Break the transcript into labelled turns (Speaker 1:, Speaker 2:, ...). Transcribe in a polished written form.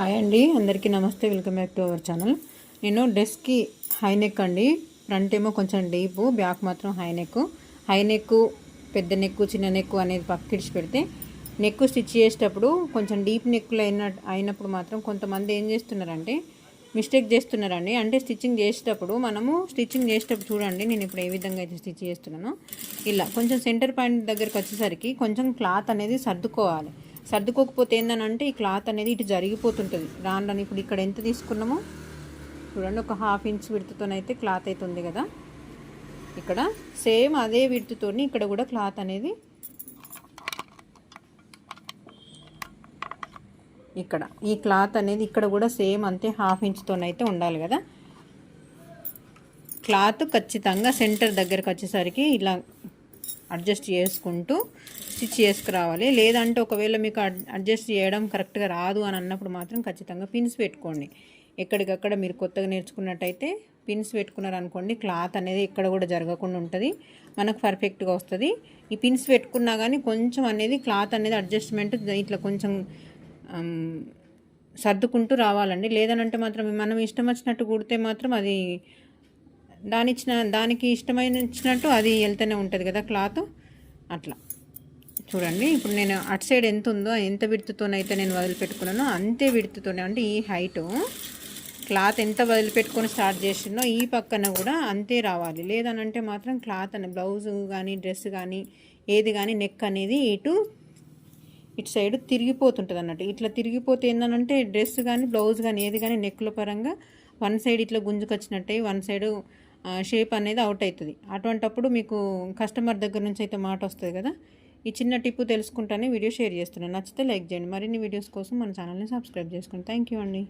Speaker 1: Hi అండి, అందరికీ నమస్తే. Welcome back to our channel. నేను డ్రెస్కి హై నెక్ అండి, ఫ్రంట్ ఏమో కొంచెం డీపు, బ్యాక్ మాత్రం హై నెక్ పెద్ద నెక్ చిన్న నెక్ అనేది పక్కిడిచి పెడితే నెక్ స్టిచ్ చేసేటప్పుడు కొంచెం డీప్ నెక్లు అయినప్పుడు మాత్రం కొంతమంది ఏం చేస్తున్నారంటే మిస్టేక్ చేస్తున్నారండి. అంటే స్టిచ్చింగ్ చేసేటప్పుడు చూడండి, నేను ఇప్పుడు ఏ విధంగా అయితే స్టిచ్ చేస్తున్నానో ఇలా కొంచెం సెంటర్ పాయింట్ దగ్గరకు వచ్చేసరికి కొంచెం క్లాత్ అనేది సర్దుకోకపోతే ఏంటంటే ఈ క్లాత్ అనేది ఇటు జరిగిపోతుంటుంది రాను. ఇప్పుడు ఇక్కడ ఎంత తీసుకున్నామో చూడండి, ఒక ½ ఇంచ్ విడుతుతోనైతే క్లాత్ అయితే ఉంది కదా. ఇక్కడ సేమ్ అదే విడుతుతోని ఇక్కడ కూడా క్లాత్ అనేది ఈ క్లాత్ అనేది ఇక్కడ కూడా సేమ్ అంతే ½ ఇంచ్తోనైతే ఉండాలి కదా. క్లాత్ ఖచ్చితంగా సెంటర్ దగ్గరకు వచ్చేసరికి ఇలా అడ్జస్ట్ చేసుకుంటూ స్టిచ్ చేసుకురావాలి. లేదంటే ఒకవేళ మీకు అడ్జస్ట్ చేయడం కరెక్ట్గా రాదు అని అన్నప్పుడు మాత్రం ఖచ్చితంగా పిన్స్ పెట్టుకోండి. ఎక్కడికక్కడ మీరు కొత్తగా నేర్చుకున్నట్టయితే పిన్స్ పెట్టుకున్నారనుకోండి, క్లాత్ అనేది ఎక్కడ కూడా జరగకుండా ఉంటుంది, మనకు పర్ఫెక్ట్గా వస్తుంది. ఈ పిన్స్ పెట్టుకున్నా కానీ కొంచెం అనేది క్లాత్ అనేది అడ్జస్ట్మెంట్ ఇట్లా కొంచెం సర్దుకుంటూ రావాలండి. లేదనంటే మాత్రం మనం ఇష్టం వచ్చినట్టు కుడితే మాత్రం అది దానికి ఇచ్చినట్టు అది వెళ్తూనే ఉంటుంది కదా క్లాత్. అట్లా చూడండి, ఇప్పుడు నేను అటు సైడ్ ఎంత ఉందో ఎంత విడుతుతోనైతే నేను వదిలిపెట్టుకున్నానో అంతే విడుతుతోనే, అంటే ఈ హైటు క్లాత్ ఎంత వదిలిపెట్టుకొని స్టార్ట్ చేసిందో ఈ పక్కన కూడా అంతే రావాలి. లేదనంటే మాత్రం క్లాత్ అని బ్లౌజ్ కానీ డ్రెస్ కానీ ఏది కానీ నెక్ అనేది ఇటు సైడ్ తిరిగిపోతుంటుంది అన్నట్టు. ఇట్లా తిరిగిపోతే ఏంటంటే డ్రెస్ కానీ బ్లౌజ్ కానీ ఏది కానీ నెక్ల పరంగా వన్ సైడ్ ఇట్లా గుంజుకొచ్చినట్టే వన్ సైడ్ షేప్ అనేది అవుట్ అవుతుంది. అటువంటప్పుడు మీకు కస్టమర్ దగ్గర నుంచి అయితే మాట వస్తుంది కదా. ఈ చిన్న టిప్పు తెలుసుకుంటానే వీడియో షేర్ చేస్తున్నాను. నచ్చితే లైక్ చేయండి. మరిన్ని వీడియోస్ కోసం మన ఛానల్ని సబ్స్క్రైబ్ చేసుకోండి. థ్యాంక్ యూ అండి.